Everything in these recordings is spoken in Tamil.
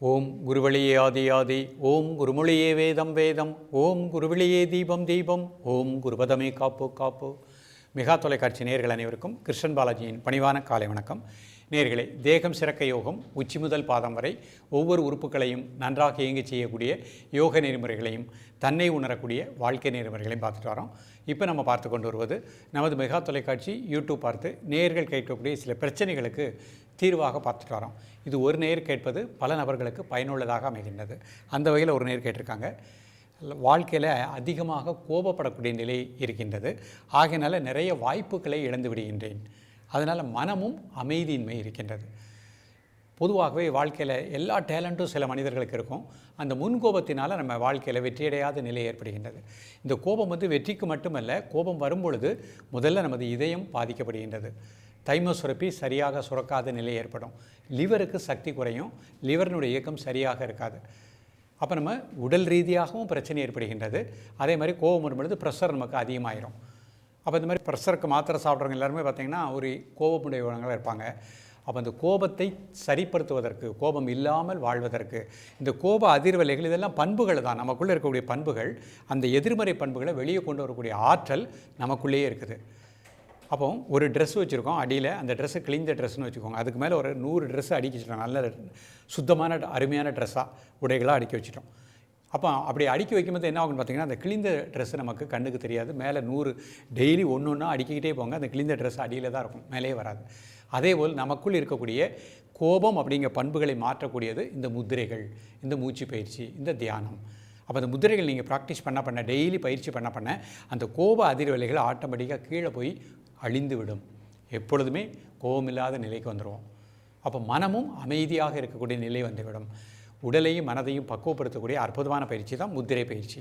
ஓம் குருவழியே ஆதி ஆதி, ஓம் குருமொழியே வேதம் வேதம், ஓம் குருவழியே தீபம் தீபம், ஓம் குருபதமே காப்பு காப்பு. மெகா தொலைக்காட்சி நேயர்கள் அனைவருக்கும் கிருஷ்ணன் பாலாஜியின் பணிவான காலை வணக்கம். நேயர்களே, தேகம் சிறக்க யோகம், உச்சி முதல் பாதம் வரை ஒவ்வொரு உறுப்புகளையும் நன்றாக இயங்கி செய்யக்கூடிய யோக நெறிமுறைகளையும் தன்னை உணரக்கூடிய வாழ்க்கை நெறிமுறைகளையும் பார்த்துட்டு வரோம். இப்போ நம்ம பார்த்து கொண்டு வருவது நமது மெகா தொலைக்காட்சி யூடியூப் பார்த்து நேயர்கள் கேட்கக்கூடிய சில பிரச்சனைகளுக்கு தீர்வாக பார்த்துட்டு வரோம். இது ஒரு நேர் கேட்பது பல நபர்களுக்கு பயனுள்ளதாக அமைகின்றது. அந்த வகையில் ஒரு நேர் கேட்டிருக்காங்க, வாழ்க்கையில் அதிகமாக கோபப்படக்கூடிய நிலை இருக்கின்றது, ஆகையினால நிறைய வாய்ப்புகளை இழந்து விடுகின்றேன், அதனால் மனமும் அமைதியின்மை இருக்கின்றது. பொதுவாகவே வாழ்க்கையில் எல்லா டேலண்ட்டும் சில மனிதர்களுக்கு இருக்கும். அந்த முன்கோபத்தினால் நம்ம வாழ்க்கையில் வெற்றியடையாத நிலை ஏற்படுகின்றது. இந்த கோபம் வெற்றிக்கு மட்டுமல்ல, கோபம் வரும்பொழுது முதல்ல நமது இதயம் பாதிக்கப்படுகின்றது. தைம சுரப்பி சரியாக சுரக்காத நிலை ஏற்படும். லிவருக்கு சக்தி குறையும், லிவரினுடைய இயக்கம் சரியாக இருக்காது. அப்போ நம்ம உடல் ரீதியாகவும் பிரச்சனை ஏற்படுகின்றது. அதே மாதிரி கோபம் வரும்பொழுது ப்ரெஷர் நமக்கு அதிகமாகிடும். அப்போ இந்த மாதிரி ப்ரெஷருக்கு மாத்திரை சாப்பிட்றவங்க எல்லாருமே பார்த்திங்கன்னா ஒரு கோபமுடையவங்களாக இருப்பாங்க. அப்போ அந்த கோபத்தை சரிப்படுத்துவதற்கு, கோபம் இல்லாமல் வாழ்வதற்கு, இந்த கோப அதிர்வலைகள் இதெல்லாம் பண்புகள் தான், நமக்குள்ளே இருக்கக்கூடிய பண்புகள். அந்த எதிர்மறை பண்புகளை வெளியே கொண்டு வரக்கூடிய ஆற்றல் நமக்குள்ளேயே இருக்குது. அப்போ ஒரு ட்ரெஸ் வச்சுருக்கோம், அடியில் அந்த ட்ரெஸ்ஸு கிழிந்த ட்ரெஸ்ஸுன்னு வச்சுக்கோங்க. அதுக்கு மேலே ஒரு 100 ட்ரெஸ்ஸு அடுக்கி வச்சுட்டோம், நல்ல சுத்தமான அருமையான ட்ரெஸ்ஸாக உடைகளாக அடுக்கி வச்சுட்டோம். அப்போ அப்படி அடுக்கி வைக்கும்போது என்ன ஆகுன்னு பார்த்தீங்கன்னா, அந்த கிழிந்த ட்ரெஸ்ஸு நமக்கு கண்ணுக்கு தெரியாது. மேலே 100 டெய்லி ஒன்று ஒன்றா அடிக்கிக்கிட்டே போங்க, அந்த கிழிந்த ட்ரெஸ் அடியில் தான் இருக்கும், மேலேயே வராது. அதேபோல் நமக்குள் இருக்கக்கூடிய கோபம் அப்படிங்கிற பண்புகளை மாற்றக்கூடியது இந்த முத்திரைகள், இந்த மூச்சு பயிற்சி, இந்த தியானம். அப்போ அந்த முத்திரைகள் நீங்கள் ப்ராக்டிஸ் பண்ண டெய்லி பயிற்சி பண்ண அந்த கோப அதிர்வலைகள் ஆட்டோமேட்டிக்காக கீழே போய் அழிந்து விடும். எப்பொழுதுமே கோபமில்லாத நிலைக்கு வந்துடுவோம். அப்போ மனமும் அமைதியாக இருக்கக்கூடிய நிலை வந்துவிடும். உடலையும் மனதையும் பக்குவப்படுத்தக்கூடிய அற்புதமான பயிற்சி தான் முத்திரை பயிற்சி.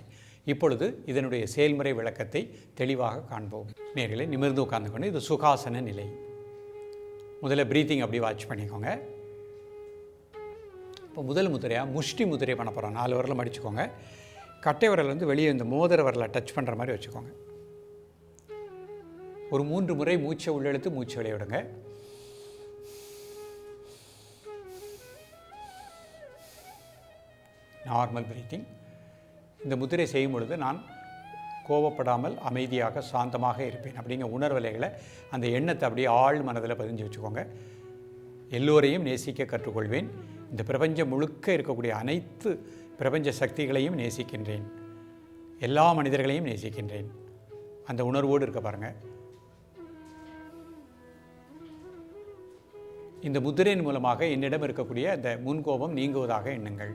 இப்பொழுது இதனுடைய செயல்முறை விளக்கத்தை தெளிவாக காண்போம். நேர்களை நிமிர்ந்து உட்கார்ந்துக்கொண்டு, இது சுகாசன நிலை. முதல்ல ப்ரீத்திங் அப்படி வாட்ச் பண்ணிக்கோங்க. இப்போ முதல் முத்திரையாக முஷ்டி முத்திரை பண்ண போகிறோம். 4 விரலை மடிச்சுக்கோங்க. கட்டை விரல் வெளியே இந்த மோதிர விரலை டச் பண்ணுற மாதிரி வச்சுக்கோங்க. ஒரு 3 முறை மூச்சை உள்ளெழுத்து மூச்சு வெளியே விடுங்க. Normal breathing. இந்த முத்திரை செய்யும் பொழுது நான் கோபப்படாமல் அமைதியாக சாந்தமாக இருப்பேன் அப்படிங்கிற உணர்வலைகளை, அந்த எண்ணத்தை அப்படியே ஆழ் மனதில் பதிஞ்சு வச்சுக்கோங்க. எல்லோரையும் நேசிக்க கற்றுக்கொள்வேன். இந்த பிரபஞ்சம் முழுக்க இருக்கக்கூடிய அனைத்து பிரபஞ்ச சக்திகளையும் நேசிக்கின்றேன். எல்லா மனிதர்களையும் நேசிக்கின்றேன். அந்த உணர்வோடு இருக்க பாருங்கள். இந்த முத்திரையின் மூலமாக என்னிடம் இருக்கக்கூடிய அந்த முன்கோபம் நீங்குவதாக எண்ணுங்கள்.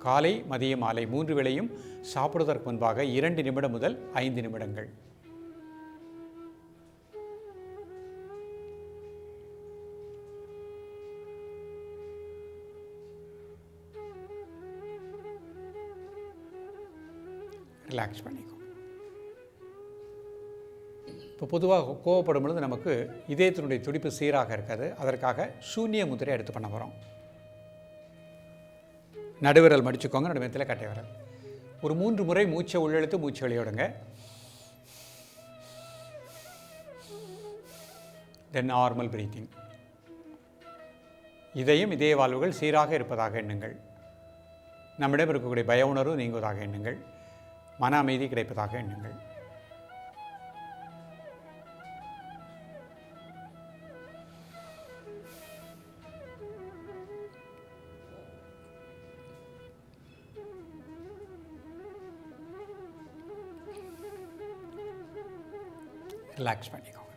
காலை மதியம் மாலை 3 வேளையும் சாப்பிடுவதற்கு முன்பாக 2 நிமிடம் முதல் 5 நிமிடங்கள். ரிலாக்ஸ் பண்ணிக்கோ. இப்போ பொதுவாக கோவப்படும் பொழுது நமக்கு இதயத்தினுடைய துடிப்பு சீராக இருக்காது. அதற்காக சூன்ய முத்திரை எடுத்து பண்ண போகிறோம். நடுவிரல் மடிச்சுக்கோங்க, நடுமத்தில் கட்டை விரல். ஒரு 3 முறை மூச்சை உள்ளெழுத்து மூச்சு வெளியிடுங்க. தென் நார்மல் பிரீத்திங். இதய வாழ்வுகள் சீராக இருப்பதாக எண்ணுங்கள். நம்மிடம் இருக்கக்கூடிய பய உணர்வு நீங்குவதாக எண்ணுங்கள். மன அமைதி கிடைப்பதாக எண்ணுங்கள். ரிலாக்ஸ் பண்ணிக்கோங்க.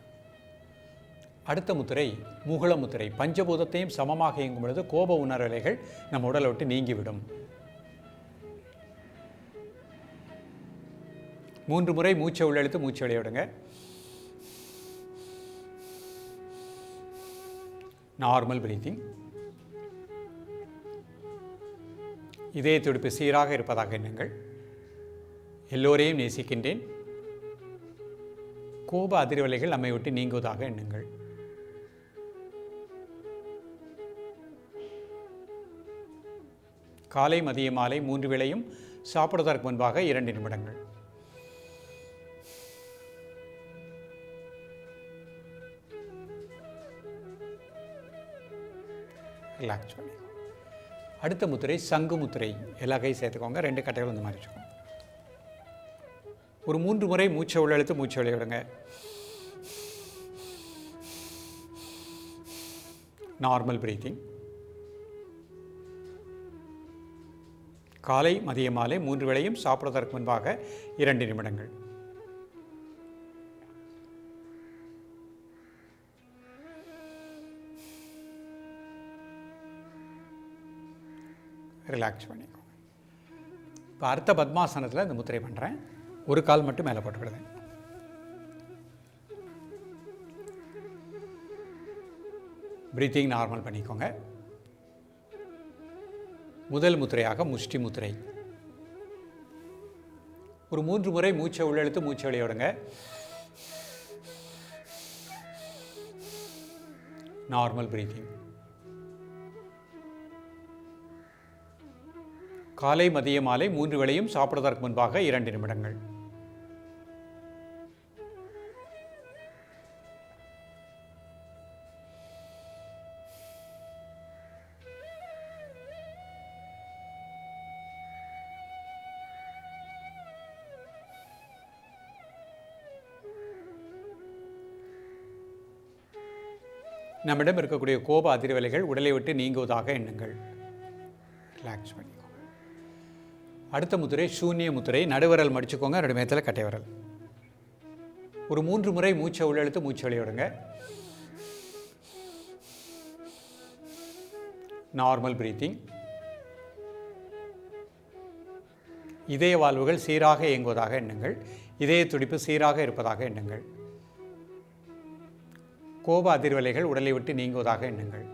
அடுத்த முத்திரை முகுள முத்திரை. பஞ்சபூதத்தையும் சமமாக இயங்கும் பொழுது கோப உணர்வலைகள் நம்ம உடலை விட்டு நீங்கிவிடும். 3 முறை மூச்சை உள்ளெழுத்து மூச்சு வெளியே விடுங்க. Normal breathing. இதய துடிப்பு சீராக இருப்பதாக எண்ணுங்கள். எல்லோரையும் நேசிக்கின்றேன். கோப அதிர்வலைகள் நம்மை விட்டு நீங்குவதாக எண்ணுங்கள். காலை மதிய மாலை 3 வேளையும் சாப்பிடுவதற்கு முன்பாக 2 நிமிடங்கள். ரிலாக்ஸ் பண்ணிக்கோங்க. அடுத்த முத்திரை சங்கு முத்திரை. எல்லா கையும் சேர்த்துக்கோங்க. 2 கட்டைகள் இந்த மாதிரி வச்சுக்கோங்க. ஒரு 3 முறை மூச்சை உள்ளெழுத்து மூச்சை வெளியே விடுங்க. Normal breathing. காலை மதிய மாலை 3 வேளையும் சாப்பிடுவதற்கு முன்பாக 2 நிமிடங்கள். ரிலாக்ஸ் பண்ணிக்கோங்க. இப்போ அர்த்த பத்மாசனத்தில் இந்த முத்திரை பண்ணுறேன். ஒரு கால் மட்டும் மேலே போட்டுக்கிடுவேன். பிரீத்திங் நார்மல் பண்ணிக்கோங்க. முதல் முத்திரையாக முஷ்டி முத்திரை. ஒரு 3 முறை மூச்சை உள்ளெழுத்து மூச்சை வெளியே விடுங்க. Normal breathing. காலை மதிய மாலை 3 வேளையும் சாப்பிடுவதற்கு முன்பாக 2 நிமிடங்கள். நம்மிடம் இருக்கக்கூடிய கோப அதிர்வலைகள் உடலை விட்டு நீங்குவதாக எண்ணுங்கள். ரிலாக்ஸ் பண்ணிக்கோங்க. அடுத்த முத்திரை சூன்ய முத்திரை. நடுவரல் மடிச்சுக்கோங்க. 2 மேத்தில் கட்டை வரல். ஒரு 3 முறை மூச்சை உள்ளெழுத்து மூச்சை வெளியே விடுங்க. Normal breathing. இதய வாழ்வுகள் சீராக இயங்குவதாக எண்ணுங்கள். இதய துடிப்பு சீராக இருப்பதாக எண்ணுங்கள். கோப அதிர்வலைகள் உடலை விட்டு நீங்குவதாக எண்ணுங்கள்.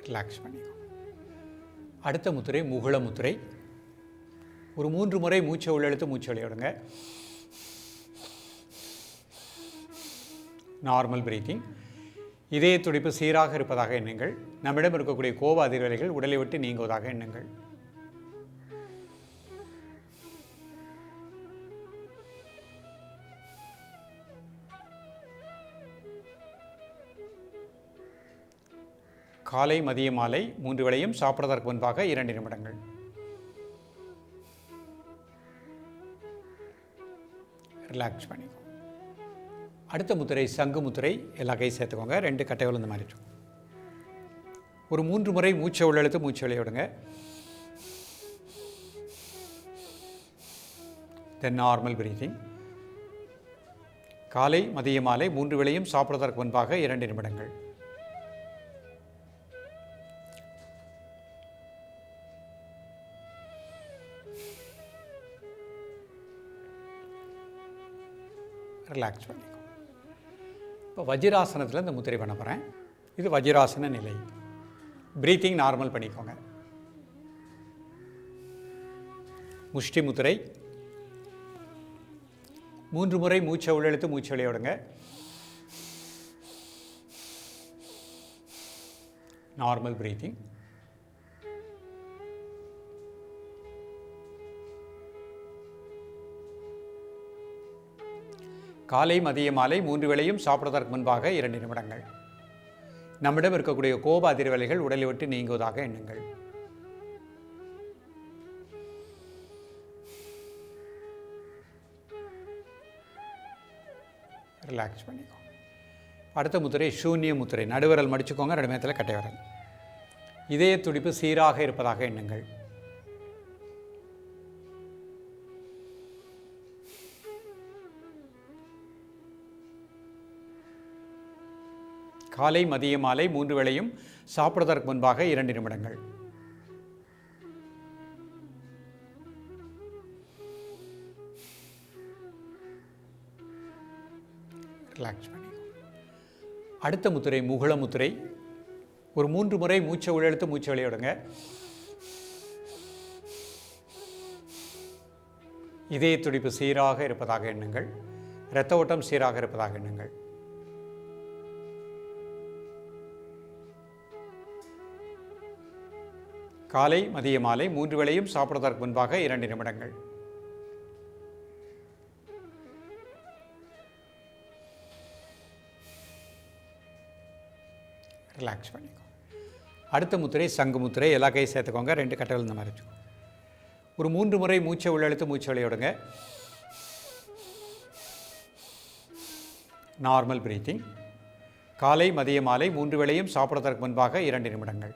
ரிலாக்ஸ் பண்ணிக்கோ. அடுத்த முத்திரை முகுள முத்திரை. ஒரு 3 முறை மூச்சை உள்ளெழுத்து மூச்சை வெளியே விடுங்க. Normal breathing. இதய துடிப்பு சீராக இருப்பதாக எண்ணுங்கள். நம்மிடம் இருக்கக்கூடிய கோப அதிர்வலைகள் உடலை விட்டு நீங்குவதாக எண்ணுங்கள். காலை மதிய மாலை 3 வேளையும் சாப்பிடுவதற்கு முன்பாக 2 நிமிடங்கள். ரிலாக்ஸ் பண்ணிக்கோ. அடுத்த முத்திரை சங்கு முத்திரை. எல்லா கையும் சேர்த்துக்கோங்க. 2 கட்டைகள் இந்த மாதிரி. ஒரு 3 முறை மூச்சை உள்ளெழுத்து மூச்சை வெளியே விடுங்க. தென் நார்மல் பிரீத்திங். காலை மதிய மாலை 3 வேளையும் சாப்பிடுவதற்கு முன்பாக 2 நிமிடங்கள். ரிலாக்ஸ் பண்ணிக்கோ. இப்போ வஜ்ராசனத்தில் இந்த முத்திரை பண்ண போகிறேன். இது வஜ்ராசன நிலை. பிரீத்திங் நார்மல் பண்ணிக்கோங்க. முஷ்டி முத்திரை. 3 முறை மூச்சை உள்ளெழுத்து மூச்சை வெளியே விடுங்க. Normal breathing. காலை மதிய மாலை 3 வேளையும் சாப்பிடுவதற்கு முன்பாக 2 நிமிடங்கள். நம்மிடம் இருக்கக்கூடிய கோப அதிர்வலைகள் உடலை விட்டு நீங்குவதாக எண்ணுங்கள். ரிலாக்ஸ் பண்ணிக்கோ. அடுத்த முத்திரை சூன்ய முத்திரை. நடுவரல் மடிச்சுக்கோங்க. 2 மேத்தில் கட்டை வரல். இதய துடிப்பு சீராக இருப்பதாக எண்ணுங்கள். காலை மதிய மாலை 3 வேளையும் சாப்பிடுவதற்கு முன்பாக 2 நிமிடங்கள். ரிலாக்ஸ் பண்ணிக்கோ. அடுத்த முத்திரை முகுள முத்திரை. ஒரு 3 முறை மூச்சை உள்ளெழுத்து மூச்சை வெளியே விடுங்க. இதய துடிப்பு சீராக இருப்பதாக எண்ணுங்கள். இரத்த ஓட்டம் சீராக இருப்பதாக எண்ணுங்கள். காலை மதிய மாலை 3 வேளையும் சாப்பிடுவதற்கு முன்பாக 2 நிமிடங்கள். ரிலாக்ஸ் பண்ணிக்கோ. அடுத்த முத்திரை சங்கு முத்திரை. எல்லா கையும் சேர்த்துக்கோங்க. 2 கட்டை இந்த மாதிரி வச்சுக்கோங்க. ஒரு 3 முறை மூச்சை உள்ளெழுத்து மூச்சை வெளியே விடுங்க. Normal breathing. காலை மதிய மாலை 3 வேளையும் சாப்பிடுவதற்கு முன்பாக 2 நிமிடங்கள்.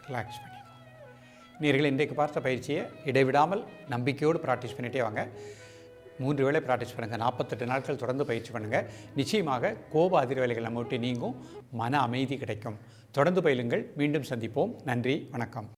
ரிலாக்ஸ் பண்ணிக்கோ. நீங்கள் இன்றைக்கு பார்த்த பயிற்சியை இடைவிடாமல் நம்பிக்கையோடு ப்ராக்டிஸ் பண்ணிகிட்டே வாங்க. 3 வேளை ப்ராக்டிஸ் பண்ணுங்கள். 48 நாட்கள் தொடர்ந்து பயிற்சி பண்ணுங்கள். நிச்சயமாக கோப அதிர்வேலைகள் நம்ம விட்டு நீங்கும். மன அமைதி கிடைக்கும். தொடர்ந்து பயிலுங்கள். மீண்டும் சந்திப்போம். நன்றி, வணக்கம்.